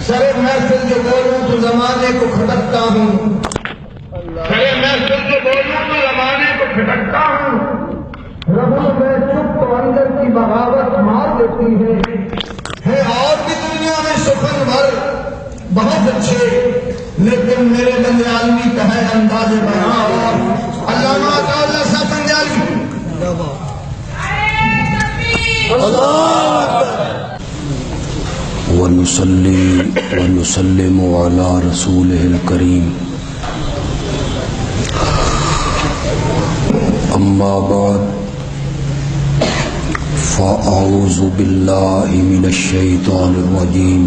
سرے محفل جو بولوں تو زمانے کو کھٹکتا ہوں، سرے محفل جو بولوں تو زمانے کو کھٹکتا ہوں، ربوں میں چپ تو اندر کی بغاوت مار دیتی ہے اور بھی دنیا میں سخن بھر بہت اچھے، لیکن میرے بندے عالمی کا ہے انداز بیاں اور علامہ عطا اللہ صاحب بنجالی ونصلي ونسلم على رسوله الكريم أما بعد فأعوذ بالله من الشيطان الرجيم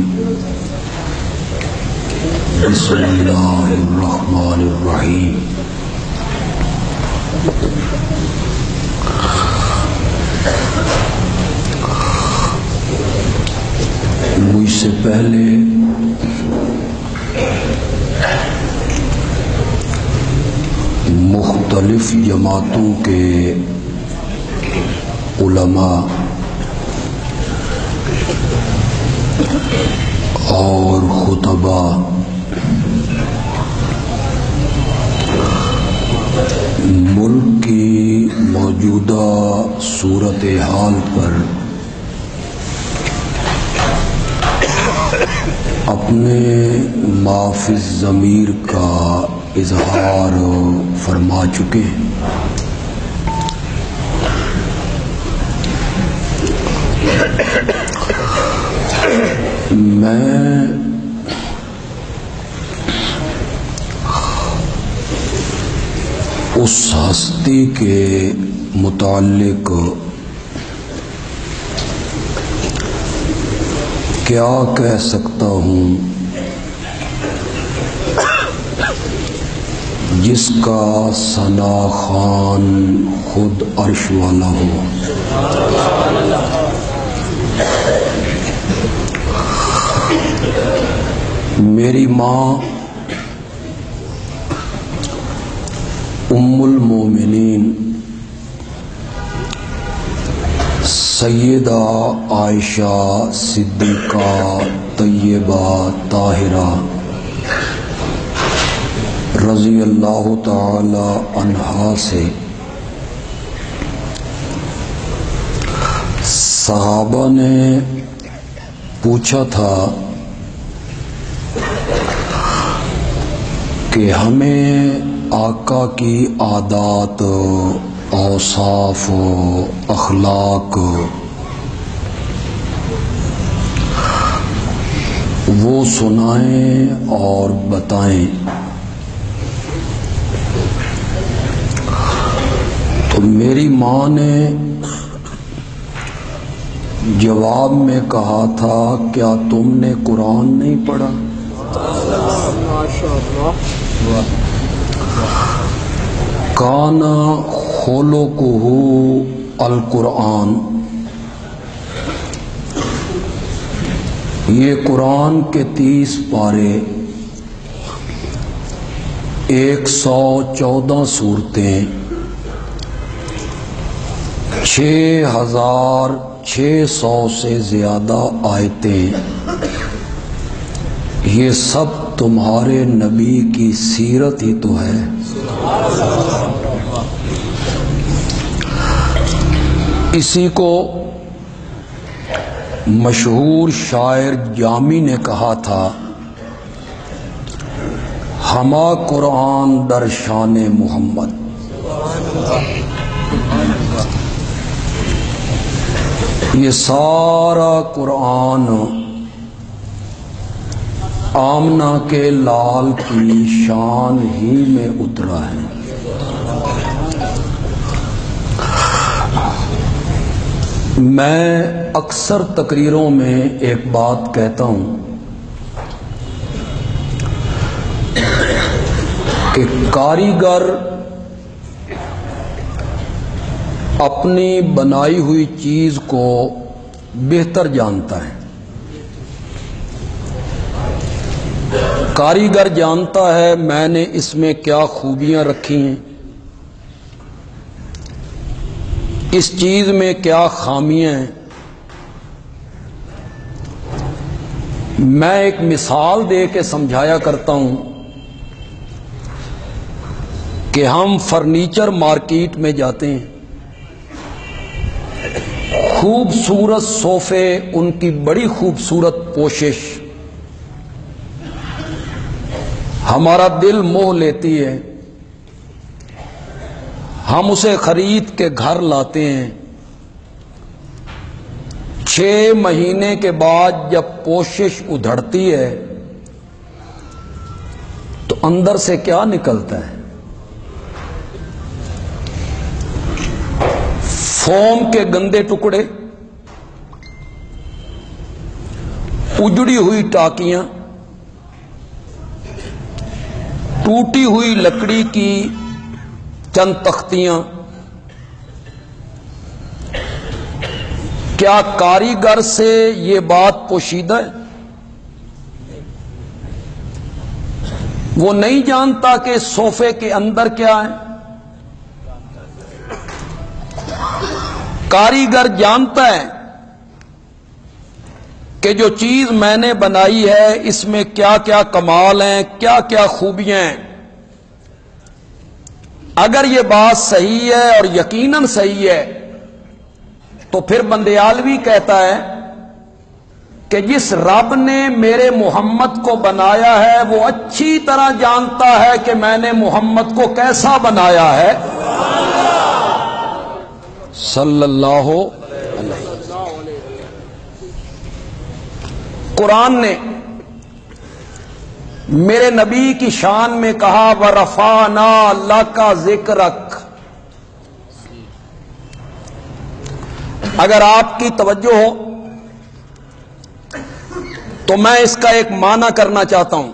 بسم الله الرحمن الرحيم مجھ سے پہلے مختلف جماعتوں کے علماء اور خطباء ملک کی موجودہ صورتحال پر اپنے ما فی الضمیر کا اظہار فرما چکے ہیں۔ میں اس ہستی کے متعلق کیا کہہ سکتا ہوں جس کا ثنا خوان خود عرش والا ہو۔ میری ماں ام المومنین سیدہ عائشہ صدیقہ طیبہ طاہرہ رضی اللہ تعالی عنہا سے صحابہ نے پوچھا تھا کہ ہمیں آقا کی عادات، اوصاف، اخلاق وہ سنائیں اور بتائیں۔ تو میری ماں نے جواب میں کہا تھا کیا تم نے قرآن نہیں پڑھا؟ کان خلقہ القرآن، یہ قرآن کے 30 پارے، 114 صورتیں، 6600 سے زیادہ آیتیں، یہ سب تمہارے نبی کی سیرت ہی تو ہے۔ اسی کو مشہور شاعر جامی نے کہا تھا، ہما قرآن در شان محمد۔ یہ سارا قرآن آمنہ کے لال کی شان ہی میں اترا ہے۔ میں اکثر تقریروں میں ایک بات کہتا ہوں کہ کاریگر اپنی بنائی ہوئی چیز کو بہتر جانتا ہے۔ کاریگر جانتا ہے میں نے اس میں کیا خوبیاں رکھی ہیں، اس چیز میں کیا خامیاں ہیں۔ میں ایک مثال دے کے سمجھایا کرتا ہوں کہ ہم فرنیچر مارکیٹ میں جاتے ہیں، خوبصورت صوفے، ان کی بڑی خوبصورت پوشش ہمارا دل موہ لیتی ہے، ہم اسے خرید کے گھر لاتے ہیں۔ 6 مہینے کے بعد جب پوشش ادھڑتی ہے تو اندر سے کیا نکلتا ہے؟ فوم کے گندے ٹکڑے، اجڑی ہوئی ٹاکیاں، ٹوٹی ہوئی لکڑی کی چند تختیاں۔ کیا کاریگر سے یہ بات پوشیدہ ہے؟ وہ نہیں جانتا کہ صوفے کے اندر کیا ہے؟ کاریگر جانتا ہے کہ جو چیز میں نے بنائی ہے اس میں کیا کیا کمال ہیں، کیا کیا خوبیاں ہیں۔ اگر یہ بات صحیح ہے اور یقیناً صحیح ہے تو پھر بندیالوی کہتا ہے کہ جس رب نے میرے محمد کو بنایا ہے وہ اچھی طرح جانتا ہے کہ میں نے محمد کو کیسا بنایا ہے، صلی اللہ علیہ وسلم۔ قرآن نے میرے نبی کی شان میں کہا وَرَفَعْنَا لَكَ ذِكْرَكَ۔ اگر آپ کی توجہ ہو تو میں اس کا ایک معنی کرنا چاہتا ہوں۔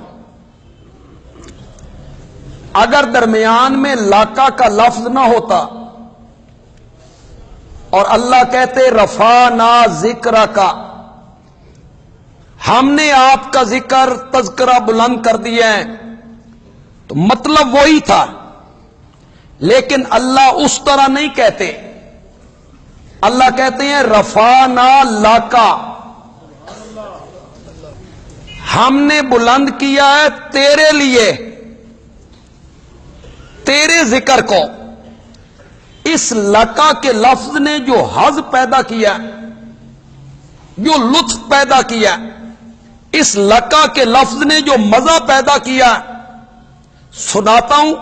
اگر درمیان میں لاکا کا لفظ نہ ہوتا اور اللہ کہتے رفعنا ذکرک، ہم نے آپ کا ذکر تذکرہ بلند کر دیا ہے، تو مطلب وہی تھا، لیکن اللہ اس طرح نہیں کہتے۔ اللہ کہتے ہیں رفعنا لاکا، ہم نے بلند کیا ہے تیرے لیے، تیرے ذکر کو۔ اس لکا کے لفظ نے جو حظ پیدا کیا، جو لطف پیدا کیا، اس لکا کے لفظ نے جو مزہ پیدا کیا، سناتا ہوں،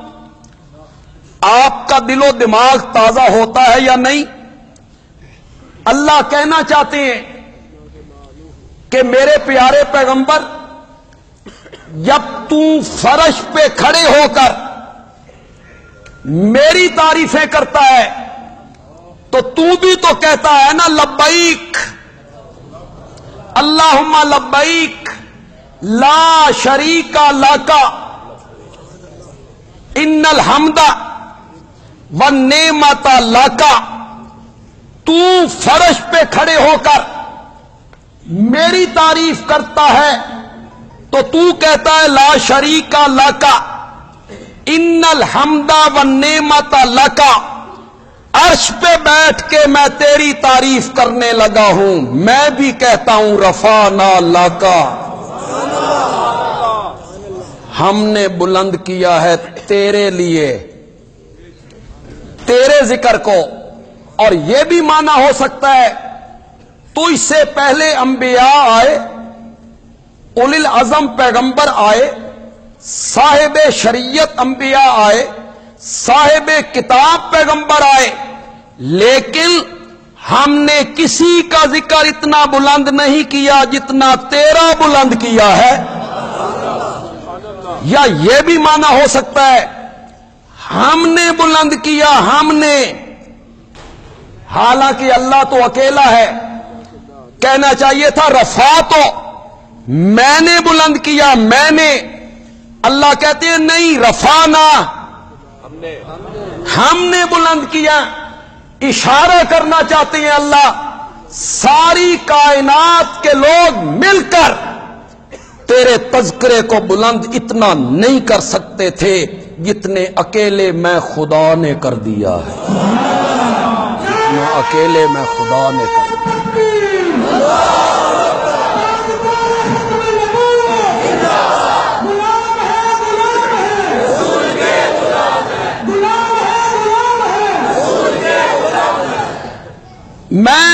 آپ کا دل و دماغ تازہ ہوتا ہے یا نہیں؟ اللہ کہنا چاہتے ہیں کہ میرے پیارے پیغمبر، جب تو فرش پہ کھڑے ہو کر میری تعریفیں کرتا ہے تو بھی تو کہتا ہے نا لبیک اللہم لبیک لا شریک لک ان الحمد والنعمت لک۔ تو فرش پہ کھڑے ہو کر میری تعریف کرتا ہے تو کہتا ہے لا شریک لک ان الحمد والنعمت لک۔ عرش پہ بیٹھ کے میں تیری تعریف کرنے لگا ہوں، میں بھی کہتا ہوں رفعنا لک، ہم نے بلند کیا ہے تیرے لیے، تیرے ذکر کو۔ اور یہ بھی معنی ہو سکتا ہے تو اس سے پہلے انبیاء آئے، اولی العزم پیغمبر آئے، صاحب شریعت انبیاء آئے، صاحب کتاب پیغمبر آئے، لیکن ہم نے کسی کا ذکر اتنا بلند نہیں کیا جتنا تیرا بلند کیا ہے۔ یا یہ بھی معنی ہو سکتا ہے ہم نے بلند کیا، ہم نے، حالانکہ اللہ تو اکیلا ہے، کہنا چاہیے تھا رفع تو میں نے بلند کیا، میں نے۔ اللہ کہتے ہیں نہیں، رفعنا، ہم نے بلند کیا۔ اشارہ کرنا چاہتے ہیں اللہ، ساری کائنات کے لوگ مل کر تیرے تذکرے کو بلند اتنا نہیں کر سکتے تھے جتنے اکیلے میں خدا نے کر دیا ہے، جتنا اکیلے میں خدا نے کر دیا۔ میں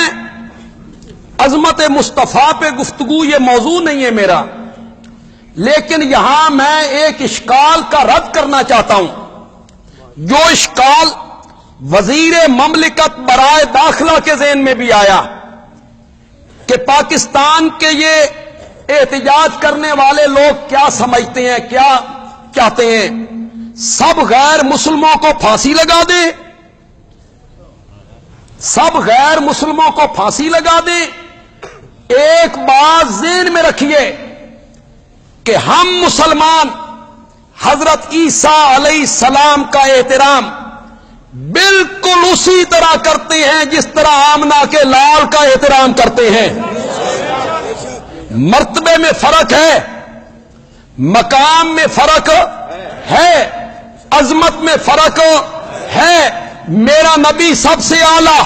عظمت مصطفیٰ پہ گفتگو یہ موضوع نہیں ہے میرا، لیکن یہاں میں ایک اشکال کا رد کرنا چاہتا ہوں، جو اشکال وزیر مملکت برائے داخلہ کے ذہن میں بھی آیا کہ پاکستان کے یہ احتجاج کرنے والے لوگ کیا سمجھتے ہیں، کیا چاہتے ہیں، سب غیر مسلموں کو پھانسی لگا دیں، سب غیر مسلموں کو پھانسی لگا دیں۔ ایک بات ذہن میں رکھیے کہ ہم مسلمان حضرت عیسیٰ علیہ السلام کا احترام بالکل اسی طرح کرتے ہیں جس طرح آمنہ کے لال کا احترام کرتے ہیں۔ مرتبے میں فرق ہے، مقام میں فرق ہے، عظمت میں فرق ہے۔ میرا نبی سب سے اعلیٰ،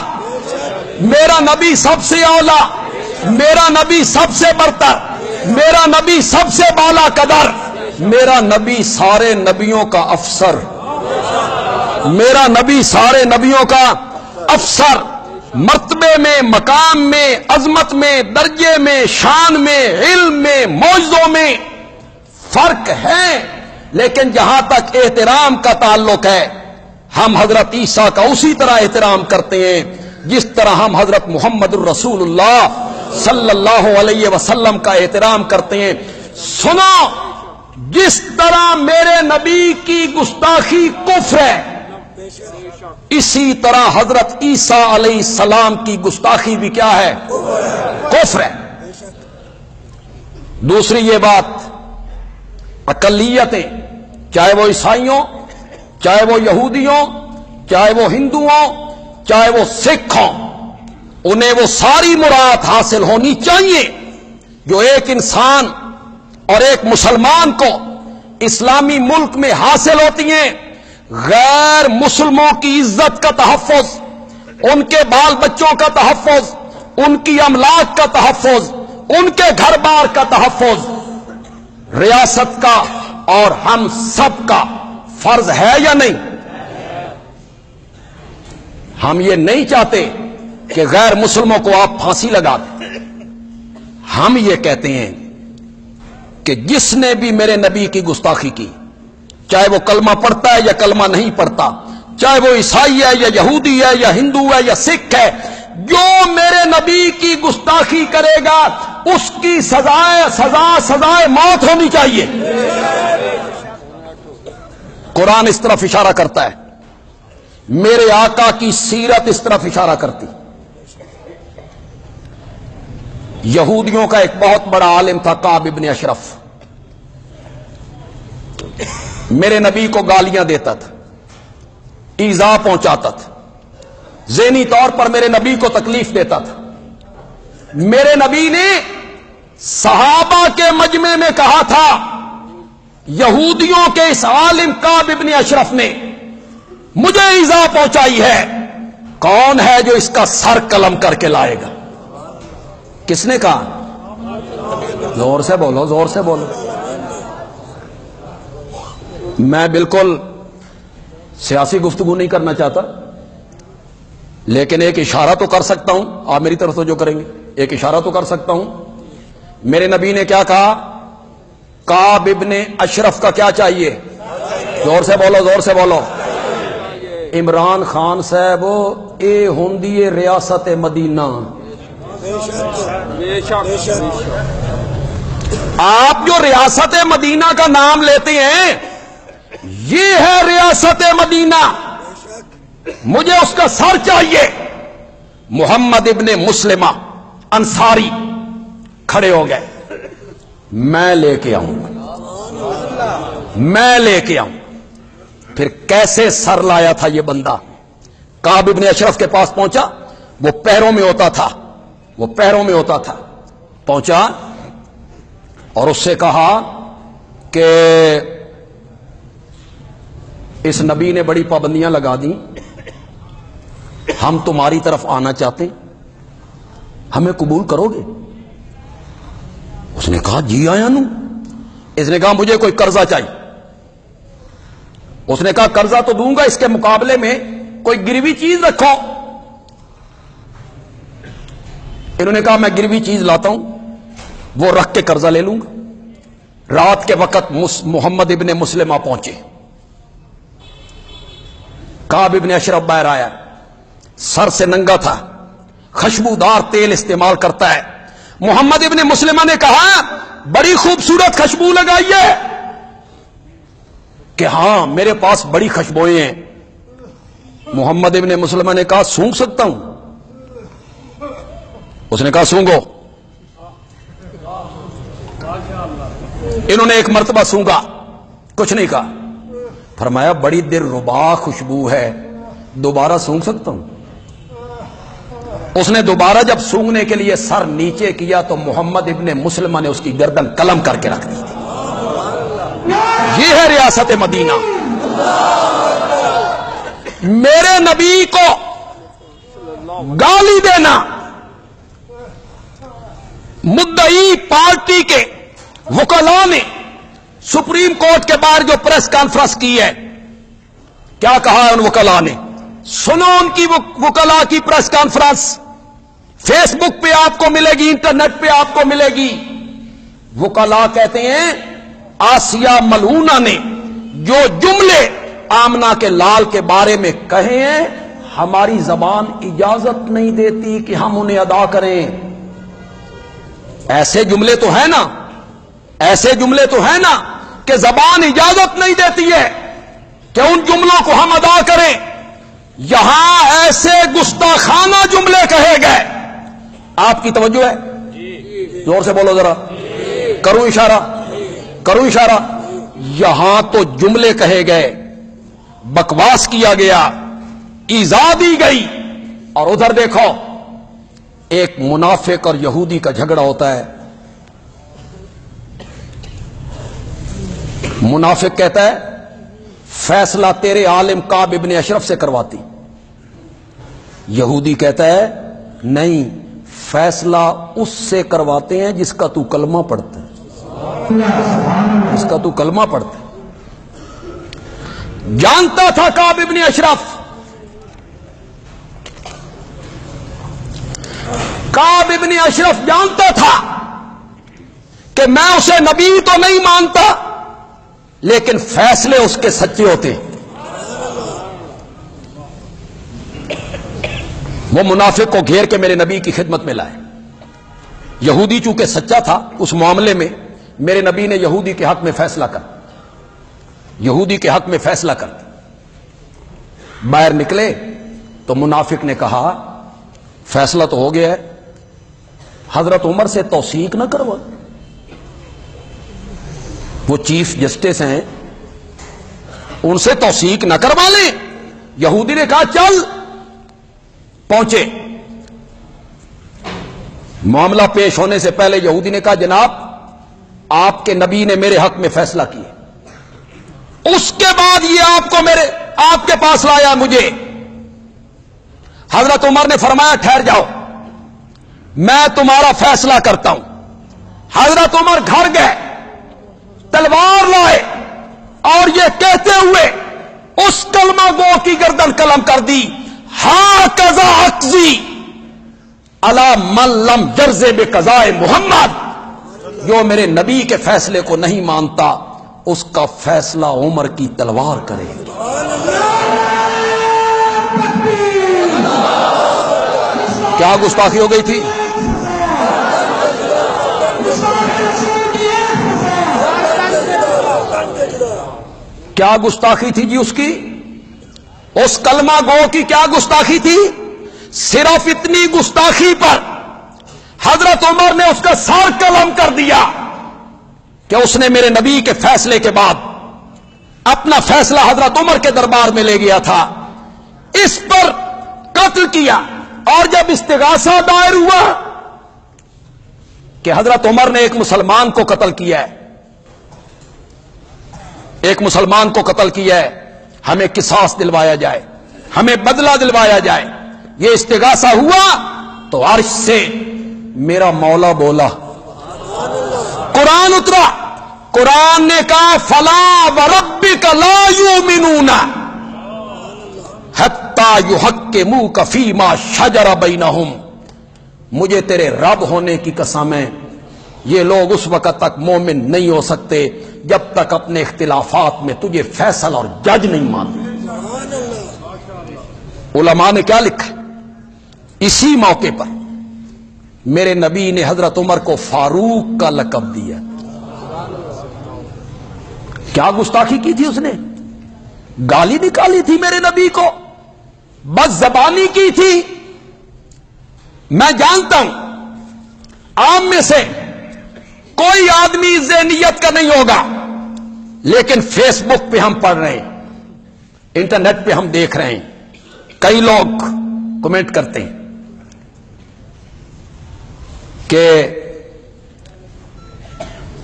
میرا نبی سب سے اولا، میرا نبی سب سے برتر، میرا نبی سب سے بالا قدر، میرا نبی سارے نبیوں کا افسر، میرا نبی سارے نبیوں کا افسر۔ مرتبے میں، مقام میں، عظمت میں، درجے میں، شان میں، علم میں، معجزوں میں فرق ہے، لیکن جہاں تک احترام کا تعلق ہے ہم حضرت عیسیٰ کا اسی طرح احترام کرتے ہیں جس طرح ہم حضرت محمد الرسول اللہ صلی اللہ علیہ وسلم کا احترام کرتے ہیں۔ سنو، جس طرح میرے نبی کی گستاخی کفر ہے، اسی طرح حضرت عیسیٰ علیہ السلام کی گستاخی بھی کیا ہے؟ کفر ہے۔ دوسری یہ بات، اقلیتیں، چاہے وہ عیسائیوں، چاہے وہ یہودیوں، چاہے وہ ہندوؤں، چاہے وہ سکھوں، انہیں وہ ساری مراد حاصل ہونی چاہیے جو ایک انسان اور ایک مسلمان کو اسلامی ملک میں حاصل ہوتی ہیں۔ غیر مسلموں کی عزت کا تحفظ، ان کے بال بچوں کا تحفظ، ان کی املاک کا تحفظ، ان کے گھر بار کا تحفظ ریاست کا اور ہم سب کا فرض ہے یا نہیں؟ ہم یہ نہیں چاہتے کہ غیر مسلموں کو آپ پھانسی لگا دیں۔ ہم یہ کہتے ہیں کہ جس نے بھی میرے نبی کی گستاخی کی، چاہے وہ کلمہ پڑھتا ہے یا کلمہ نہیں پڑھتا، چاہے وہ عیسائی ہے یا یہودی ہے یا ہندو ہے یا سکھ ہے، جو میرے نبی کی گستاخی کرے گا اس کی سزائے موت ہونی چاہیے۔ قرآن اس طرف اشارہ کرتا ہے، میرے آقا کی سیرت اس طرف اشارہ کرتی۔ یہودیوں کا ایک بہت بڑا عالم تھا کعب ابن اشرف، میرے نبی کو گالیاں دیتا تھا، ایذا پہنچاتا تھا، ذہنی طور پر میرے نبی کو تکلیف دیتا تھا۔ میرے نبی نے صحابہ کے مجمع میں کہا تھا، یہودیوں کے اس عالم کعب ابن اشرف نے مجھے ایذا پہنچائی ہے، کون ہے جو اس کا سر قلم کر کے لائے گا؟ کس نے کہا؟ زور سے بولو، زور سے بولو۔ میں بالکل سیاسی گفتگو نہیں کرنا چاہتا، لیکن ایک اشارہ تو کر سکتا ہوں۔ آپ میری طرف توجہ کریں گے، ایک اشارہ تو کر سکتا ہوں۔ میرے نبی نے کیا کہا؟ کعب ابن اشرف کا کیا چاہیے؟ زور سے بولو، زور سے بولو۔ عمران خان صاحب اے ہوندی ریاست مدینہ۔ آپ جو ریاست مدینہ کا نام لیتے ہیں، یہ ہے ریاست مدینہ، مجھے اس کا سر چاہیے۔ محمد ابن مسلمہ انصاری کھڑے ہو گئے، میں لے کے آؤں، میں لے کے آؤں۔ پھر کیسے سر لایا تھا یہ بندہ؟ کعب ابن اشرف کے پاس پہنچا، وہ پیروں میں ہوتا تھا، وہ پیروں میں ہوتا تھا، پہنچا اور اس سے کہا کہ اس نبی نے بڑی پابندیاں لگا دیں، ہم تمہاری طرف آنا چاہتے ہیں، ہمیں قبول کرو گے؟ اس نے کہا جی آیا نو۔ اس نے کہا مجھے کوئی قرضہ چاہیے۔ اس نے کہا قرضہ تو دوں گا، اس کے مقابلے میں کوئی گروی چیز رکھو۔ انہوں نے کہا میں گروی چیز لاتا ہوں، وہ رکھ کے قرضہ لے لوں گا۔ رات کے وقت محمد ابن مسلمہ پہنچے، کعب ابن اشرف باہر آیا، سر سے ننگا تھا، خوشبودار تیل استعمال کرتا ہے۔ محمد ابن مسلمہ نے کہا بڑی خوبصورت خوشبو لگائی ہے کہ ہاں میرے پاس بڑی خوشبوئیں ہیں۔ محمد ابن مسلمہ نے کہا سونگ سکتا ہوں؟ اس نے کہا سونگو۔ انہوں نے ایک مرتبہ سونگا، کچھ نہیں کہا۔ فرمایا بڑی دیر ربا خوشبو ہے، دوبارہ سونگ سکتا ہوں؟ اس نے دوبارہ جب سونگنے کے لیے سر نیچے کیا تو محمد ابن مسلمہ نے اس کی گردن قلم کر کے رکھ دی تھی۔ یہ ہے ریاست مدینہ۔ میرے نبی کو گالی دینا، مدعی پارٹی کے وکلاء نے سپریم کورٹ کے باہر جو پریس کانفرنس کی ہے، کیا کہا ہے ان وکلاء نے؟ سنو ان کی وکلاء کی پریس کانفرنس، فیس بک پہ آپ کو ملے گی، انٹرنیٹ پہ آپ کو ملے گی۔ وکلاء کہتے ہیں آسیہ ملعونہ نے جو جملے آمنہ کے لال کے بارے میں کہے ہیں، ہماری زبان اجازت نہیں دیتی کہ ہم انہیں ادا کریں۔ ایسے جملے تو ہیں نا، ایسے جملے تو ہیں نا کہ زبان اجازت نہیں دیتی ہے کہ ان جملوں کو ہم ادا کریں۔ یہاں ایسے گستاخانہ جملے کہے گئے۔ آپ کی توجہ ہے؟ زور سے بولو ذرا، کروں اشارہ، کروں اشارہ۔ یہاں تو جملے کہے گئے، بکواس کیا گیا، ایذا دی گئی، اور ادھر دیکھو ایک منافق اور یہودی کا جھگڑا ہوتا ہے۔ منافق کہتا ہے فیصلہ تیرے عالم کعب ابن اشرف سے کرواتی، یہودی کہتا ہے نہیں، فیصلہ اس سے کرواتے ہیں جس کا تو کلمہ پڑھتا ہے، جس کا تو کلمہ پڑھتا ہے۔ جانتا تھا کعب ابن اشرف، کعب ابن اشرف جانتا تھا کہ میں اسے نبی تو نہیں مانتا، لیکن فیصلے اس کے سچے ہوتے ہیں۔ وہ منافق کو گھیر کے میرے نبی کی خدمت میں لائے۔ یہودی چونکہ سچا تھا اس معاملے میں، میرے نبی نے یہودی کے حق میں فیصلہ کر، یہودی کے حق میں فیصلہ کر۔ باہر نکلے تو منافق نے کہا فیصلہ تو ہو گیا ہے، حضرت عمر سے توثیق نہ کروا، وہ چیف جسٹس ہیں، ان سے توثیق نہ کروا لیں۔ یہودی نے کہا چل، پہنچے۔ معاملہ پیش ہونے سے پہلے یہودی نے کہا جناب آپ کے نبی نے میرے حق میں فیصلہ کیا، اس کے بعد یہ آپ کے پاس لایا مجھے۔ حضرت عمر نے فرمایا ٹھہر جاؤ، میں تمہارا فیصلہ کرتا ہوں۔ حضرت عمر گھر گئے، تلوار لائے، اور یہ کہتے ہوئے اس کلمہ گو کی گردن قلم کر دی، ہا قضا اقضی علی من لم یرض بقضاء محمد، جو میرے نبی کے فیصلے کو نہیں مانتا اس کا فیصلہ عمر کی تلوار کرے۔ کیا گستاخی ہو گئی تھی؟ کیا گستاخی تھی جی اس کی؟ اس کلمہ گو کی کیا گستاخی تھی؟ صرف اتنی گستاخی پر حضرت عمر نے اس کا سر قلم کر دیا کہ اس نے میرے نبی کے فیصلے کے بعد اپنا فیصلہ حضرت عمر کے دربار میں لے گیا تھا، اس پر قتل کیا۔ اور جب استغاثہ دائر ہوا کہ حضرت عمر نے ایک مسلمان کو قتل کیا ہے، ایک مسلمان کو قتل کیا ہے، ہمیں قصاص دلوایا جائے، ہمیں بدلہ دلوایا جائے، یہ استغاثہ ہوا تو عرش سے میرا مولا بولا، قرآن اترا، قرآن نے کہا فلا وربک لا یؤمنون حتی یحکموک فیما شجر بینہم، مجھے تیرے رب ہونے کی قسم ہے یہ لوگ اس وقت تک مومن نہیں ہو سکتے جب تک اپنے اختلافات میں تجھے فیصل اور جج نہیں مانتے۔ علماء نے کیا لکھا؟ اسی موقع پر میرے نبی نے حضرت عمر کو فاروق کا لقب دیا۔ کیا گستاخی کی تھی اس نے؟ گالی نکالی تھی میرے نبی کو، بد زبانی کی تھی۔ میں جانتا ہوں عام میں سے کوئی آدمی ذہنیت کا نہیں ہوگا، لیکن فیس بک پہ ہم پڑھ رہے ہیں، انٹرنیٹ پہ ہم دیکھ رہے ہیں، کئی لوگ کمنٹ کرتے ہیں کہ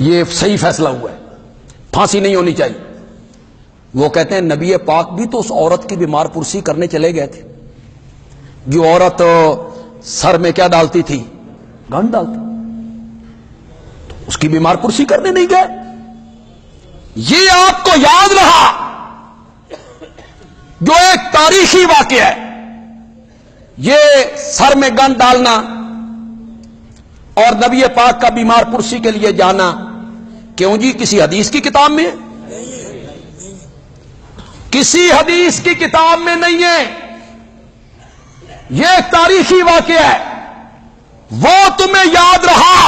یہ صحیح فیصلہ ہوا ہے، پھانسی نہیں ہونی چاہیے۔ وہ کہتے ہیں نبی پاک بھی تو اس عورت کی بیمار پرسی کرنے چلے گئے تھے، جو عورت سر میں کیا ڈالتی تھی؟ گن ڈالتی، تو اس کی بیمار پرسی کرنے نہیں گئے۔ یہ آپ کو یاد رہا جو ایک تاریخی واقعہ ہے، یہ سر میں گن ڈالنا اور نبی پاک کا بیمار پرسی کے لیے جانا کیوں جی کسی حدیث کی کتاب میں ہے؟ کسی حدیث کی کتاب میں نہیں ہے، یہ ایک تاریخی واقعہ ہے۔ وہ تمہیں یاد رہا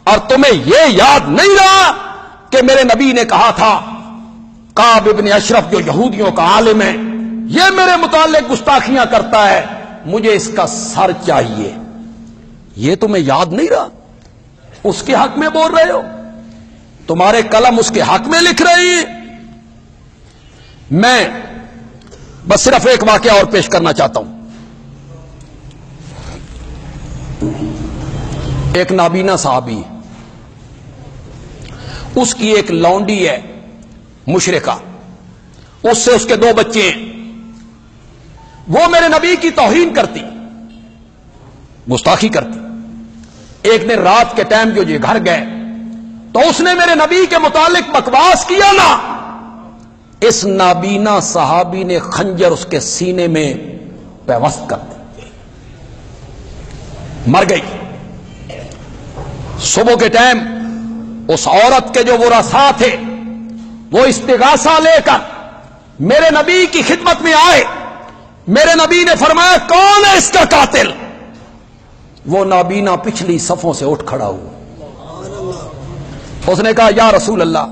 اور تمہیں یہ یاد نہیں رہا کہ میرے نبی نے کہا تھا کعب ابن اشرف جو یہودیوں کا عالم ہے یہ میرے متعلق گستاخیاں کرتا ہے، مجھے اس کا سر چاہیے۔ یہ تمہیں یاد نہیں رہا؟ اس کے حق میں بول رہے ہو، تمہارے قلم اس کے حق میں لکھ رہی ہیں۔ میں بس صرف ایک واقعہ اور پیش کرنا چاہتا ہوں۔ ایک نابینا صحابی، اس کی ایک لونڈی ہے مشرکہ، اس سے اس کے 2 بچے ہیں، وہ میرے نبی کی توہین کرتی، گستاخی کرتی۔ ایک دن رات کے ٹائم جو یہ گھر گئے تو اس نے میرے نبی کے متعلق بکواس کیا نا، اس نابینا صحابی نے خنجر اس کے سینے میں پیوست کر دی، مر گئی۔ صبح کے ٹائم اس عورت کے جو ورثاء تھے وہ استغاثہ لے کر میرے نبی کی خدمت میں آئے۔ میرے نبی نے فرمایا کون ہے اس کا قاتل؟ وہ نابینا پچھلی صفوں سے اٹھ کھڑا ہوا، اس نے کہا یا رسول اللہ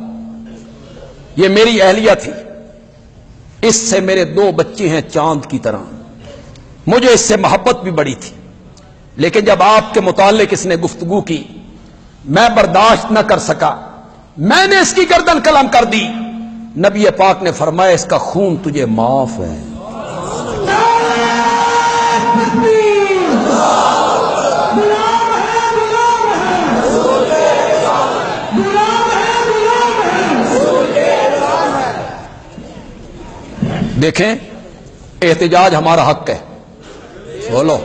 یہ میری اہلیہ تھی، اس سے میرے 2 بچے ہیں چاند کی طرح، مجھے اس سے محبت بھی بڑی تھی، لیکن جب آپ کے متعلق اس نے گفتگو کی میں برداشت نہ کر سکا، میں نے اس کی گردن قلم کر دی۔ نبی پاک نے فرمایا اس کا خون تجھے معاف ہے۔ دیکھیں احتجاج ہمارا حق ہے، بولو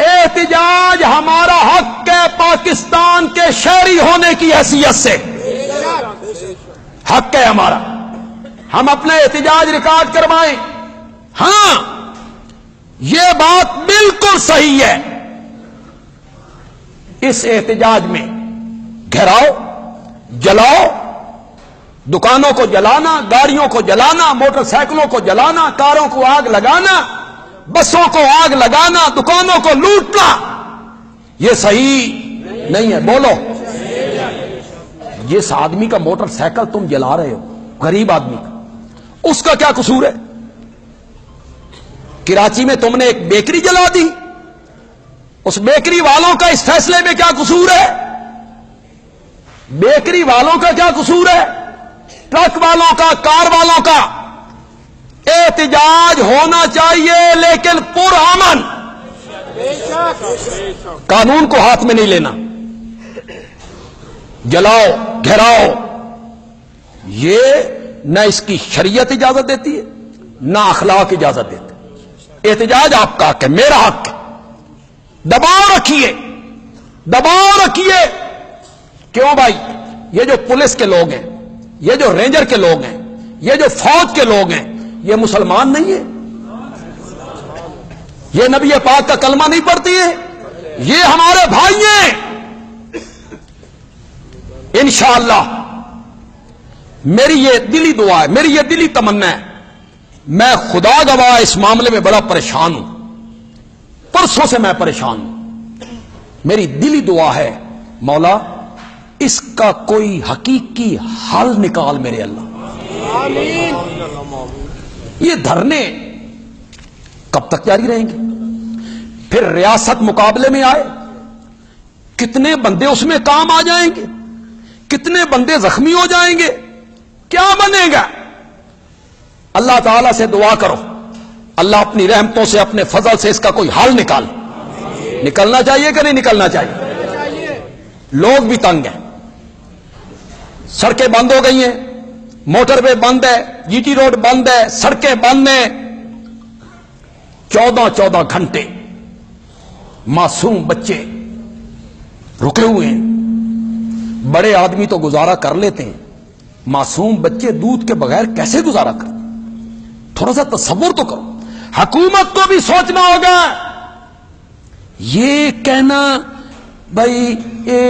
احتجاج ہمارا حق ہے، پاکستان کے شہری ہونے کی حیثیت سے حق ہے ہمارا، ہم اپنا احتجاج ریکارڈ کروائیں۔ ہاں یہ بات بالکل صحیح ہے، اس احتجاج میں گھیراؤ، جلاؤ، دکانوں کو جلانا، گاڑیوں کو جلانا، موٹر سائیکلوں کو جلانا، کاروں کو آگ لگانا، بسوں کو آگ لگانا، دکانوں کو لوٹنا، یہ صحیح نہیں ہے۔ بولو جس آدمی کا موٹر سائیکل تم جلا رہے ہو، غریب آدمی کا، اس کا کیا قصور ہے؟ کراچی میں تم نے ایک بیکری جلا دی، اس بیکری والوں کا اس فیصلے میں کیا قصور ہے؟ بیکری والوں کا کیا قصور ہے؟ ٹرک والوں کا، کار والوں کا؟ احتجاج ہونا چاہیے لیکن پرامن، قانون کو ہاتھ میں نہیں لینا، جلاؤ، گھیراؤ، یہ نہ اس کی شریعت اجازت دیتی ہے نہ اخلاق اجازت دیتے۔ احتجاج آپ کا حق ہے، میرا حق ہے، دباؤ رکھیے، دباؤ رکھیے۔ کیوں بھائی؟ یہ جو پولیس کے لوگ ہیں، یہ جو رینجر کے لوگ ہیں، یہ جو فوج کے لوگ ہیں، یہ مسلمان نہیں ہے، یہ نبی پاک کا کلمہ نہیں پڑھتی ہے، یہ ہمارے بھائی ہیں۔ انشاءاللہ میری یہ دلی دعا ہے، میری یہ دلی تمنا ہے، میں خدا گواہ اس معاملے میں بڑا پریشان ہوں، پرسوں سے میں پریشان ہوں۔ میری دلی دعا ہے مولا اس کا کوئی حقیقی حل نکال میرے اللہ۔ آمین۔ یہ دھرنے کب تک جاری رہیں گے؟ پھر ریاست مقابلے میں آئے، کتنے بندے اس میں کام آ جائیں گے، کتنے بندے زخمی ہو جائیں گے، کیا بنے گا؟ اللہ تعالی سے دعا کرو اللہ اپنی رحمتوں سے اپنے فضل سے اس کا کوئی حل نکال۔ نکلنا چاہیے کہ نہیں نکلنا چاہیے؟ لوگ بھی تنگ ہیں، سڑکیں بند ہو گئی ہیں، موٹر وے بند ہے، جی ٹی روڈ بند ہے، سڑکیں بند ہیں، 14 گھنٹے معصوم بچے رکے ہوئے ہیں۔ بڑے آدمی تو گزارا کر لیتے ہیں، معصوم بچے دودھ کے بغیر کیسے گزارا کرتے؟ تھوڑا سا تصور تو کرو۔ حکومت کو بھی سوچنا ہوگا، یہ کہنا بھائی یہ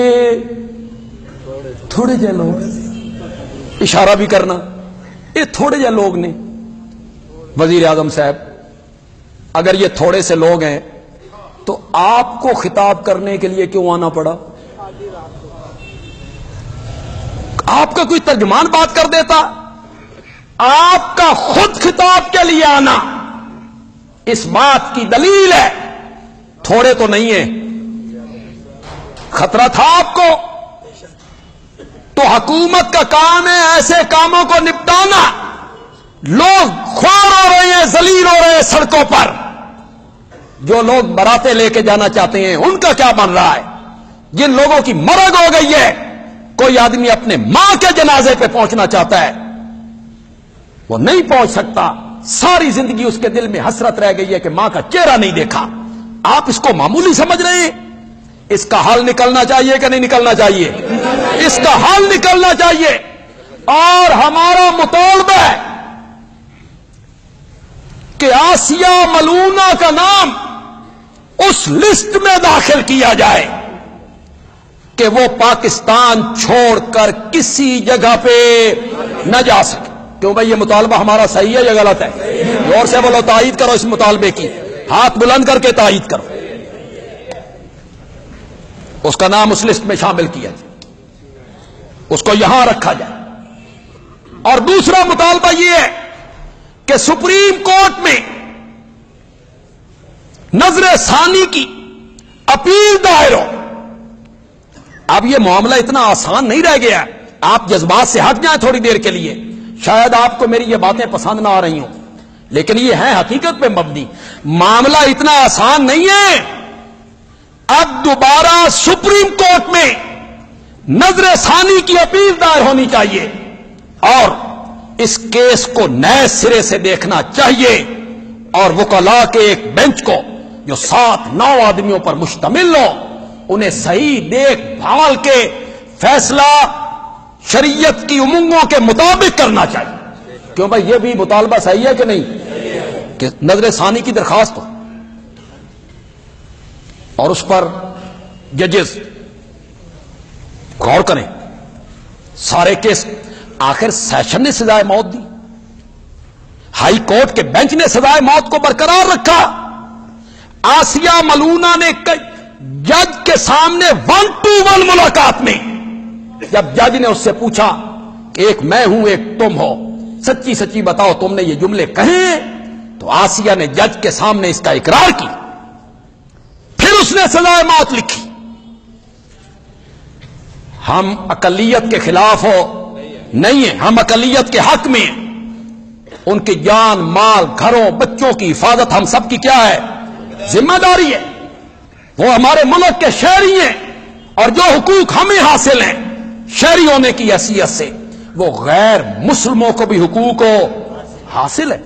تھوڑے جے لوگ، اشارہ بھی کرنا یہ تھوڑے جے لوگ نے۔ وزیر اعظم صاحب اگر یہ تھوڑے سے لوگ ہیں تو آپ کو خطاب کرنے کے لیے کیوں آنا پڑا؟ آپ کا کوئی ترجمان بات کر دیتا؟ آپ کا خود خطاب کے لیے آنا اس بات کی دلیل ہے تھوڑے تو نہیں ہیں۔ خطرہ تھا آپ کو تو حکومت کا کام ہے ایسے کاموں کو نپٹانا۔ لوگ خوار ہو رہے ہیں، ذلیل ہو رہے ہیں سڑکوں پر۔ جو لوگ براتیں لے کے جانا چاہتے ہیں ان کا کیا بن رہا ہے؟ جن لوگوں کی مرگ ہو گئی ہے، کوئی آدمی اپنے ماں کے جنازے پہ پہنچنا چاہتا ہے وہ نہیں پہنچ سکتا، ساری زندگی اس کے دل میں حسرت رہ گئی ہے کہ ماں کا چہرہ نہیں دیکھا۔ آپ اس کو معمولی سمجھ رہے ہیں؟ اس کا حل نکلنا چاہیے کہ نہیں نکلنا چاہیے؟ اس کا حل نکلنا چاہیے، اور ہمارا مطالبہ ہے کہ آسیہ ملونہ کا نام اس لسٹ میں داخل کیا جائے کہ وہ پاکستان چھوڑ کر کسی جگہ پہ نہ جا سکے۔ کیوں بھائی یہ مطالبہ ہمارا صحیح ہے یا غلط ہے؟ غور سے بولو، تائید کرو اس مطالبے کی، ہاتھ بلند کر کے تائید کرو۔ اس کا نام اس لسٹ میں شامل کیا جائے، اس کو یہاں رکھا جائے۔ اور دوسرا مطالبہ یہ ہے کہ سپریم کورٹ میں نظر ثانی کی اپیل دائر ہو۔ اب یہ معاملہ اتنا آسان نہیں رہ گیا، آپ جذبات سے ہٹ جائیں تھوڑی دیر کے لیے۔ شاید آپ کو میری یہ باتیں پسند نہ آ رہی ہوں، لیکن یہ ہے حقیقت پہ مبنی۔ معاملہ اتنا آسان نہیں ہے۔ اب دوبارہ سپریم کورٹ میں نظر ثانی کی اپیل دائر ہونی چاہیے اور اس کیس کو نئے سرے سے دیکھنا چاہیے، اور وکلاء کے ایک بینچ کو جو 7-9 آدمیوں پر مشتمل ہو، انہیں صحیح دیکھ بھال کے فیصلہ شریعت کی امنگوں کے مطابق کرنا چاہیے۔ کیوں بھائی یہ بھی مطالبہ صحیح ہے کہ نہیں کہ نظر ثانی کی درخواست ہو اور اس پر ججز غور کریں؟ سارے کیس آخر سیشن نے سزائے موت دی، ہائی کورٹ کے بینچ نے سزائے موت کو برقرار رکھا۔ آسیہ ملونہ نے جج کے سامنے 1-to-1 ملاقات میں جب جج نے اس سے پوچھا کہ ایک میں ہوں ایک تم ہو، سچی سچی بتاؤ تم نے یہ جملے کہے ہیں، تو آسیہ نے جج کے سامنے اس کا اقرار کی، پھر اس نے سزائے موت لکھی۔ ہم اقلیت کے خلاف ہو نہیں ہیں، ہم اقلیت کے حق میں ہیں۔ ان کی جان مال گھروں بچوں کی حفاظت ہم سب کی کیا ہے؟ ذمہ داری ہے۔ وہ ہمارے ملک کے شہری ہیں، اور جو حقوق ہمیں حاصل ہیں شہری ہونے کی حیثیت سے، وہ غیر مسلموں کو بھی حقوق حاصل ہے۔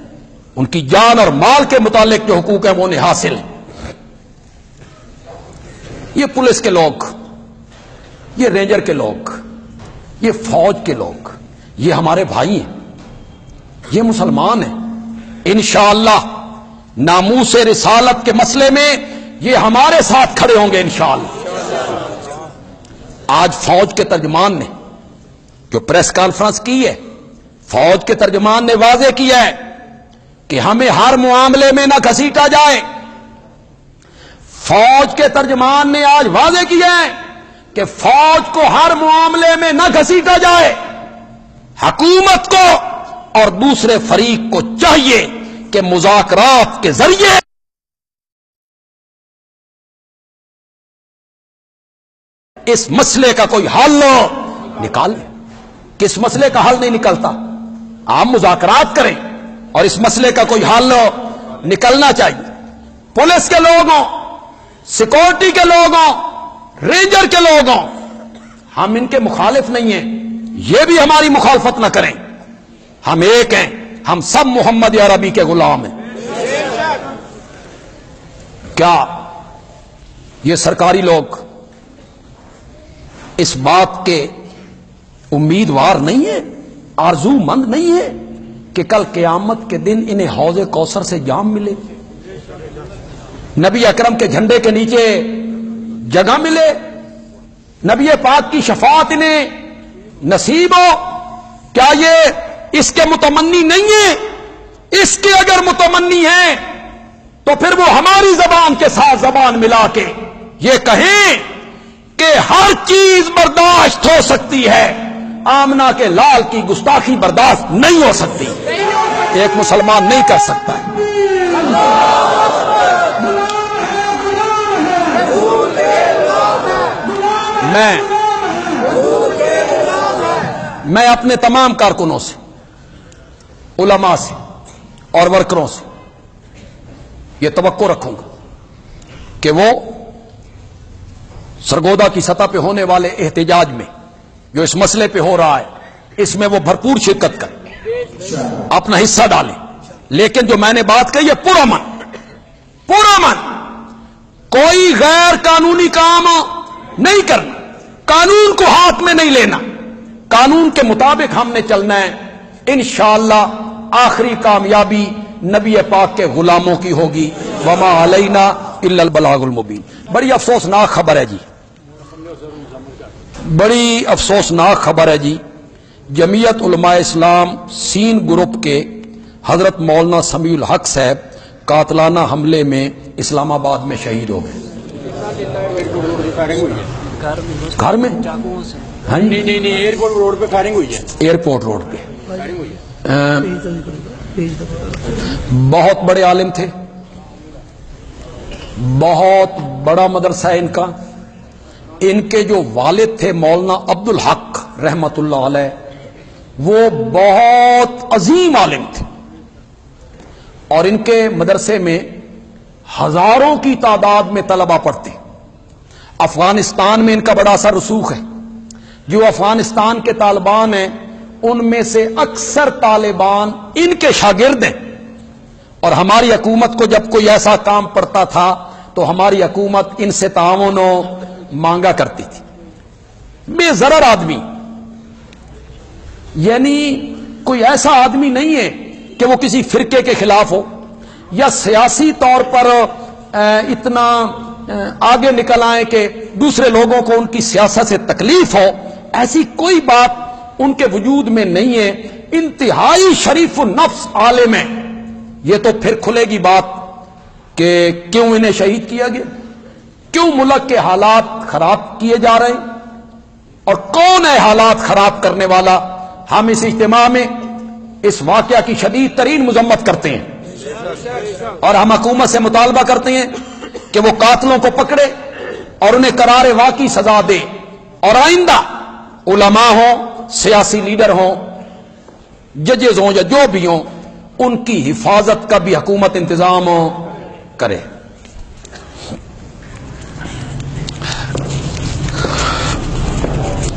ان کی جان اور مال کے متعلق جو حقوق ہیں وہ انہیں حاصل ہیں۔ یہ پولیس کے لوگ، یہ رینجر کے لوگ، یہ فوج کے لوگ، یہ ہمارے بھائی ہیں، یہ مسلمان ہیں۔ انشاءاللہ ناموس رسالت کے مسئلے میں یہ ہمارے ساتھ کھڑے ہوں گے انشاءاللہ۔ آج فوج کے ترجمان نے جو پریس کانفرنس کی ہے، فوج کے ترجمان نے واضح کیا ہے کہ ہمیں ہر معاملے میں نہ گھسیٹا جائے۔ فوج کے ترجمان نے آج واضح کیا ہے کہ فوج کو ہر معاملے میں نہ گھسیٹا جائے۔ حکومت کو اور دوسرے فریق کو چاہیے کہ مذاکرات کے ذریعے اس مسئلے کا کوئی حل نکال لیں۔ کس مسئلے کا حل نہیں نکلتا؟ آپ مذاکرات کریں اور اس مسئلے کا کوئی حل نکلنا چاہیے۔ پولیس کے لوگوں، سیکورٹی کے لوگوں، رینجر کے لوگوں، ہم ان کے مخالف نہیں ہیں، یہ بھی ہماری مخالفت نہ کریں۔ ہم ایک ہیں، ہم سب محمد عربی کے غلام ہیں۔ کیا یہ سرکاری لوگ اس بات کے امیدوار نہیں ہے، آرزو مند نہیں ہے کہ کل قیامت کے دن انہیں حوض کوثر سے جام ملے، نبی اکرم کے جھنڈے کے نیچے جگہ ملے، نبی پاک کی شفاعت انہیں نصیب ہو؟ کیا یہ اس کے متمنی نہیں ہے؟ اس کے اگر متمنی ہیں تو پھر وہ ہماری زبان کے ساتھ زبان ملا کے یہ کہیں کہ ہر چیز برداشت ہو سکتی ہے، آمنہ کے لال کی گستاخی برداشت نہیں ہو سکتی۔ ایک مسلمان نہیں کر سکتا ہے۔ میں اپنے تمام کارکنوں سے، علماء سے اور ورکروں سے یہ توقع رکھوں گا کہ وہ سرگودا کی سطح پہ ہونے والے احتجاج میں جو اس مسئلے پہ ہو رہا ہے اس میں وہ بھرپور شرکت کریں، اپنا حصہ ڈالیں، لیکن جو میں نے بات کہی ہے پورا من، کوئی غیر قانونی کام نہیں کرنا، قانون کو ہاتھ میں نہیں لینا، قانون کے مطابق ہم نے چلنا ہے۔ انشاءاللہ آخری کامیابی نبی پاک کے غلاموں کی ہوگی۔ وما علینا الا البلاغ المبین۔ بڑی افسوسناک خبر ہے جی، بڑی افسوسناک خبر ہے جی، جمعیت علماء اسلام سین گروپ کے حضرت مولانا سمیع الحق صاحب قاتلانہ حملے میں اسلام آباد میں شہید ہو گئے۔ گھر میں نہیں ایئرپورٹ روڈ پہ فائرنگ ہوئی ہے۔ ایئرپورٹ روڈ پہ بہت بڑے عالم تھے، بہت بڑا مدرسہ ہے ان کا۔ ان کے جو والد تھے مولانا عبد الحق رحمت اللہ علیہ، وہ بہت عظیم عالم تھے، اور ان کے مدرسے میں ہزاروں کی تعداد میں طلبہ پڑھتے۔ افغانستان میں ان کا بڑا اثر رسوخ ہے۔ جو افغانستان کے طالبان ہیں ان میں سے اکثر طالبان ان کے شاگرد ہیں، اور ہماری حکومت کو جب کوئی ایسا کام پڑتا تھا تو ہماری حکومت ان سے تعاون مانگا کرتی تھی۔ بے ضرر آدمی، یعنی کوئی ایسا آدمی نہیں ہے کہ وہ کسی فرقے کے خلاف ہو یا سیاسی طور پر اتنا آگے نکل آئے کہ دوسرے لوگوں کو ان کی سیاست سے تکلیف ہو، ایسی کوئی بات ان کے وجود میں نہیں ہے۔ انتہائی شریف النفس عالم ہے۔ یہ تو پھر کھلے گی بات کہ کیوں انہیں شہید کیا گیا، کیوں ملک کے حالات خراب کیے جا رہے ہیں، اور کون ہے حالات خراب کرنے والا۔ ہم اس اجتماع میں اس واقعہ کی شدید ترین مذمت کرتے ہیں، اور ہم حکومت سے مطالبہ کرتے ہیں کہ وہ قاتلوں کو پکڑے اور انہیں قرار واقعی سزا دے، اور آئندہ علماء ہوں، سیاسی لیڈر ہوں، ججز ہوں یا جو بھی ہوں، ان کی حفاظت کا بھی حکومت انتظام کرے۔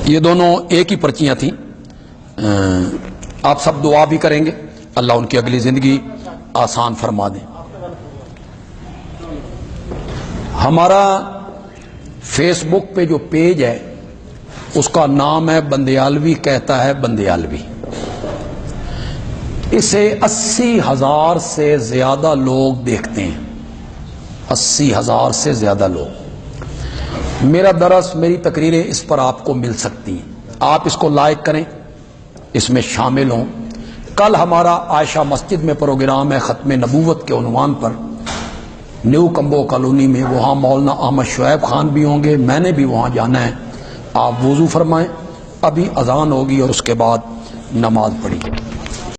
یہ دونوں ایک ہی پرچیاں تھیں۔ آپ سب دعا بھی کریں گے، اللہ ان کی اگلی زندگی آسان فرما دیں۔ ہمارا فیس بک پہ جو پیج ہے اس کا نام ہے بندیالوی کہتا ہے بندیالوی۔ اسے 80,000 سے زیادہ لوگ دیکھتے ہیں، 80,000 سے زیادہ لوگ۔ میرا درس، میری تقریریں اس پر آپ کو مل سکتی ہیں، آپ اس کو لائک کریں، اس میں شامل ہوں۔ کل ہمارا عائشہ مسجد میں پروگرام ہے ختم نبوت کے عنوان پر، نیو کمبو کالونی میں، وہاں مولانا احمد شعیب خان بھی ہوں گے، میں نے بھی وہاں جانا ہے۔ آپ وضو فرمائیں، ابھی اذان ہوگی اور اس کے بعد نماز پڑھی جائے۔